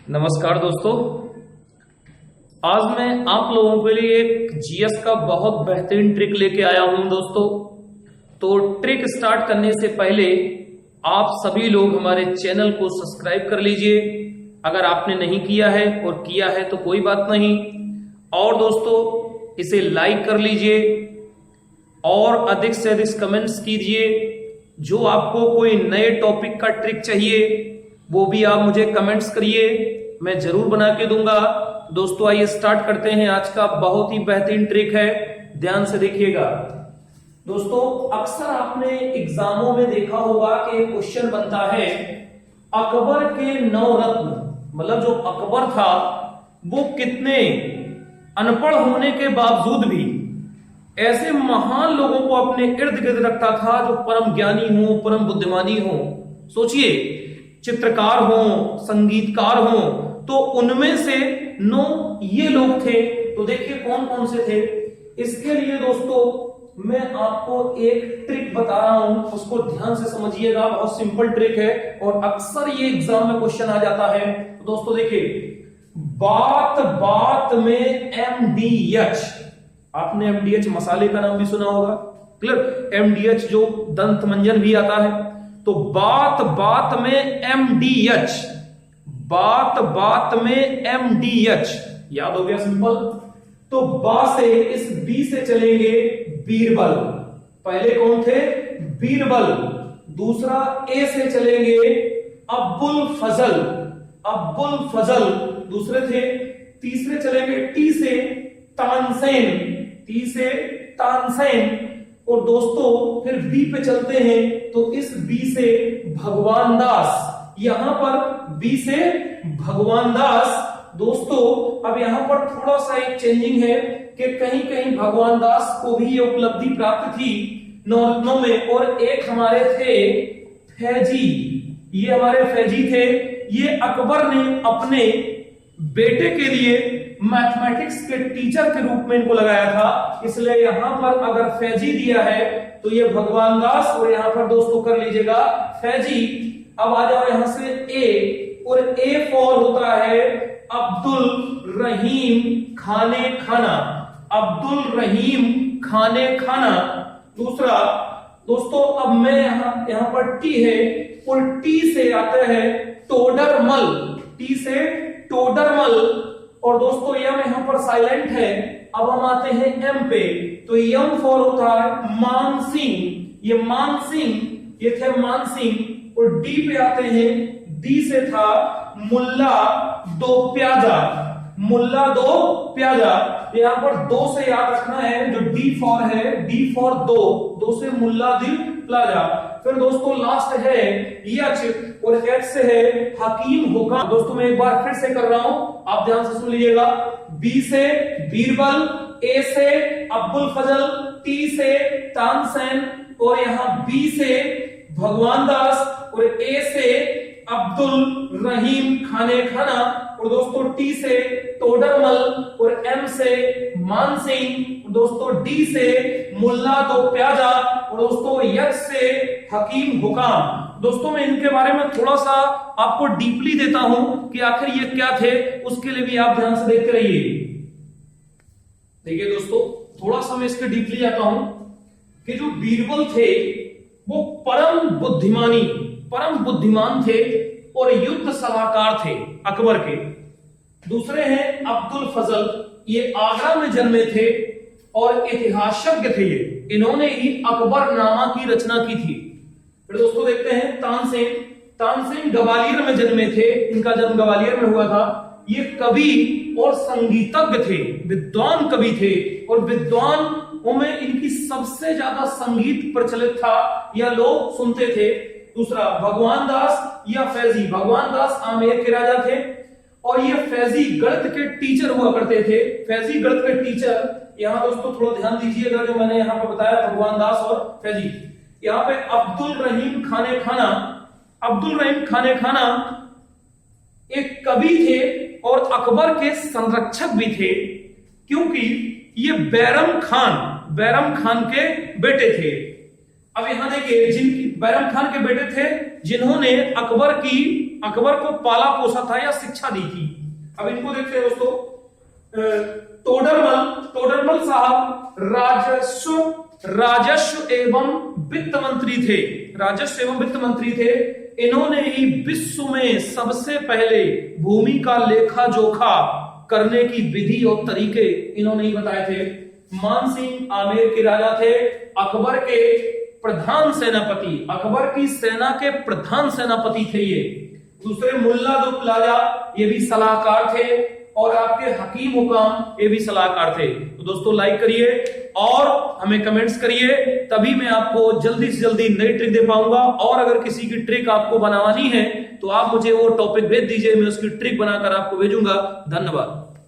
नमस्कार दोस्तों, आज मैं आप लोगों के लिए एक जीएस का बहुत बेहतरीन ट्रिक लेके आया हूं दोस्तों। तो ट्रिक स्टार्ट करने से पहले आप सभी लोग हमारे चैनल को सब्सक्राइब कर लीजिए अगर आपने नहीं किया है, और किया है तो कोई बात नहीं। और दोस्तों इसे लाइक कर लीजिए और अधिक से अधिक कमेंट्स कीजिए। जो आपको कोई नए टॉपिक का ट्रिक चाहिए वो भी आप मुझे कमेंट्स करिए, मैं जरूर बना के दूंगा। दोस्तों आइए स्टार्ट करते हैं। आज का बहुत ही बेहतरीन ट्रिक है, ध्यान से देखिएगा। दोस्तों अक्सर आपने एग्जामों में देखा होगा कि क्वेश्चन बनता है अकबर के 9 रत्न, मतलब जो अकबर था वो कितने अनपढ़ होने के बावजूद भी ऐसे महान लोगों को अपने इर्द गिर्द रखता था जो परम ज्ञानी हो, परम बुद्धिमानी हो। सोचिए, चित्रकार हो, संगीतकार हो, तो उनमें से 9 ये लोग थे। तो देखिए कौन कौन से थे। इसके लिए दोस्तों मैं आपको एक ट्रिक बता रहा हूं, उसको ध्यान से समझिएगा। बहुत सिंपल ट्रिक है और अक्सर ये एग्जाम में क्वेश्चन आ जाता है। तो दोस्तों देखिए, बात बात में MDH, आपने MDH मसाले का नाम भी सुना होगा, क्लियर। MDH जो दंत मंजन भी आता है। तो बात बात में MDH, बात बात में MDH याद हो गया, सिंपल। तो बा से इस बी से चलेंगे बीरबल। पहले कौन थे? बीरबल। दूसरा ए से चलेंगे अब्बुल फजल, अब्बुल फजल दूसरे थे। तीसरे चलेंगे टी से तानसेन, टी से तानसेन। और दोस्तों फिर बी पे चलते हैं, तो इस बी से भगवान दास, यहां पर बी से भगवान दास। दोस्तों अब यहां पर थोड़ा सा एक चेंजिंग है कि कहीं कहीं भगवान दास को भी ये उपलब्धि प्राप्त थी 9 रत्नों में। और एक हमारे थे फैजी, ये हमारे फैजी थे। ये अकबर ने अपने बेटे के लिए मैथमेटिक्स के टीचर के रूप में इनको लगाया था, इसलिए यहां पर अगर फैजी दिया है तो ये भगवान दास, और यहां पर दोस्तों कर लीजिएगा फैजी। अब आ जाओ यहां से ए, और ए फॉर होता है अब्दुल रहीम खाने खाना, अब्दुल रहीम खाने खाना। दूसरा दोस्तों अब मैं यहां पर टी है, और टी से आता है टोडरमल, टी से टोडरमल। और दोस्तों यम यहां पर साइलेंट है। अब हम आते हैं एम पे, तो यम फॉर होता है मानसिंह, ये मानसिंह, ये थे मानसिंह। और डी पे आते हैं, डी से था मुल्ला दो प्याजा, मुल्ला दो प्याजा। यहां पर 2 से याद रखना है, जो डी फॉर है, डी फॉर 2 से मुल्ला दिल प्लाजा। फिर दोस्तों लास्ट है यच, और एच से है हकीम हुकाम। दोस्तों मैं एक बार फिर से कर रहा हूं, आप ध्यान से सुन लीजिएगा। बी से बीरबल, ए से अब्दुल फजल, टी से तानसेन, और यहां बी से भगवान दास, और ए से अब्दुल रहीम खाने खाना, और दोस्तों टी से टोडरमल, और एम से मानसिंह, दोस्तों डी से मुल्ला दो प्याजा, और दोस्तों यच से हकीम हुकाम। दोस्तों मैं इनके बारे में थोड़ा सा आपको डीपली देता हूं कि आखिर ये क्या थे, उसके लिए भी आप ध्यान से देखते रहिए। देखिए दोस्तों थोड़ा सा मैं इसके डीपली जाता हूं कि जो बीरबल थे वो परम बुद्धिमान थे और युद्ध सलाहकार थे अकबर के। दूसरे हैं अब्दुल फजल, ये आगरा में जन्मे थे और इतिहासज्ञ थे। ये इन्होंने ही अकबरनामा की रचना की थी। फिर दोस्तों देखते हैं तानसेन, तानसेन ग्वालियर में जन्मे थे, इनका जन्म ग्वालियर में हुआ था। ये कवि और संगीतज्ञ थे, विद्वान कवि थे, और विद्वानों में इनकी सबसे ज्यादा संगीत प्रचलित था या लोग सुनते थे। दूसरा भगवान दास या फैजी, भगवान दास आमेर के राजा थे, और ये फैजी गणित के टीचर हुआ करते थे। फैजी गणित के टीचर, यहां दोस्तों थोड़ा ध्यान दीजिएगा जो मैंने यहां पर बताया, भगवान दास और फैजी। यहां पे अब्दुल रहीम खाने खाना, अब्दुल रहीम खाने खाना एक कवि थे और अकबर के संरक्षक भी थे, क्योंकि ये बैरम खान के बेटे थे। अब यहां देखिए, जिनकी बैरम खान के बेटे थे जिन्होंने अकबर की अकबर को पाला पोसा था या शिक्षा दी थी? अब इनको देखते हैं दोस्तों। टोडरमल साहब राजस्व एवं वित्त मंत्री थे। राजस्व एवं वित्त मंत्री थे। इन्होंने ही विश्व में सबसे पहले भूमि का लेखा जोखा करने की विधि और तरीके इन्होंने ही बताए थे। मानसिंह आमेर के राजा थे। अकबर के प्रधान सेनापति, अकबर की सेना के प्रधान सेनापति थे ये। दूसरे मुल्ला दो प्लाजा, ये भी सलाहकार थे। और आपके हकीम हुकाम, ये भी सलाहकार थे। तो दोस्तों लाइक करिए और हमें कमेंट्स करिए, तभी मैं आपको जल्दी से जल्दी नई ट्रिक दे पाऊंगा। और अगर किसी की ट्रिक आपको बनानी है तो आप मुझे वो टॉपिक भेज दीजिए, मैं उसकी ट्रिक बनाकर आपको भेजूंगा। धन्यवाद।